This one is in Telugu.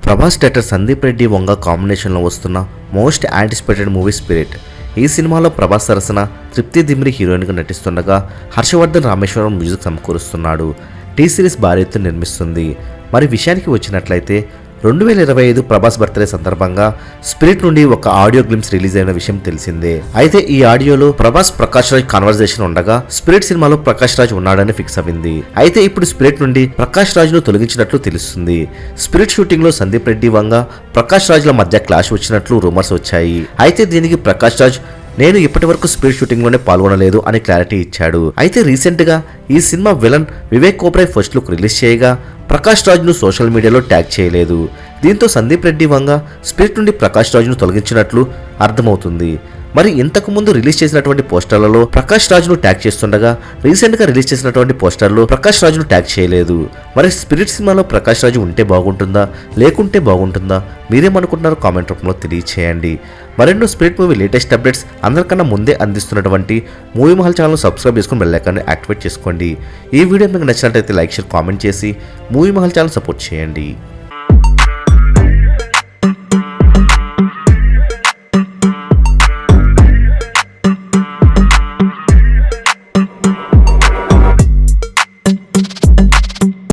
ప్రభాస్ డైరెక్టర్ సందీప్ రెడ్డి వంగ కాంబినేషన్లో వస్తున్న మోస్ట్ యాంటిసిపేటెడ్ మూవీ స్పిరిట్. ఈ సినిమాలో ప్రభాస్ సరసన తృప్తి దిమ్రి హీరోయిన్గా నటిస్తుండగా హర్షవర్ధన్ రామేశ్వరం మ్యూజిక్ సమకూరుస్తున్నాడు. టీ సిరీస్ భారీ ఎత్తున నిర్మిస్తుంది. మరి విషయానికి వచ్చినట్లయితే 2025 ప్రభాస్ బర్త్డే సందర్భంగా స్పిరిట్ నుండి ఒక ఆడియో గ్లిమ్స్ రిలీజ్ అయిన విషయం తెలిసిందే. అయితే ఈ ఆడియోలో ప్రభాస్ ప్రకాష్ రాజ్ కాన్వర్జేషన్ ఉండగా స్పిరిట్ సినిమాలో ప్రకాష్ రాజ్ ఉన్నాడని ఫిక్స్ అయింది. అయితే ఇప్పుడు స్పిరిట్ నుండి ప్రకాష్ రాజ్ ను తొలగించినట్లు తెలుస్తుంది. స్పిరిట్ షూటింగ్ లో సందీప్ రెడ్డి వంగ ప్రకాష్ రాజ్ ల మధ్య క్లాష్ వచ్చినట్లు రూమర్స్ వచ్చాయి. అయితే దీనికి ప్రకాష్ రాజ్ నేను ఇప్పటి వరకు స్పిరిట్ షూటింగ్ లోనే పాల్గొనలేదు అని క్లారిటీ ఇచ్చాడు. అయితే రీసెంట్ గా ఈ cinema villain Vivek Oberoi first look release చేయగా ప్రకాష్ రాజ్ ను సోషల్ మీడియాలో ట్యాగ్ చేయలేదు. దీంతో సందీప్ రెడ్డి వంగ స్పిరిట్ నుండి ప్రకాష్ రాజ్ ను తొలగించినట్లు అర్థమవుతుంది. మరి ఇంతకు ముందు రిలీజ్ చేసినటువంటి పోస్టర్లలో ప్రకాష్ రాజ్ ను ట్యాగ్ చేస్తుండగా రీసెంట్ గా రిలీజ్ చేసినటువంటి పోస్టర్లో ప్రకాష్ రాజ్ ను ట్యాగ్ చేయలేదు. మరి స్పిరిట్ సినిమాలో ప్రకాష్ రాజ్ ఉంటే బాగుంటుందా లేకుంటే బాగుంటుందా మీరేమనుకుంటున్నారో కామెంట్ రూపంలో తెలియచేయండి. మరెన్నో స్పిరిట్ మూవీ లేటెస్ట్ అప్డేట్స్ అందరికన్నా ముందే అందిస్తున్నటువంటి మూవీ మహల్ ఛానల్ సబ్స్క్రైబ్ చేసుకుని బెల్ ఐకాన్ని యాక్టివేట్ చేసుకోండి. ఈ వీడియో మీకు నచ్చినట్లయితే లైక్ షేర్ కామెంట్ చేసి మూవీ మహల్ ఛానల్ సపోర్ట్ చేయండి.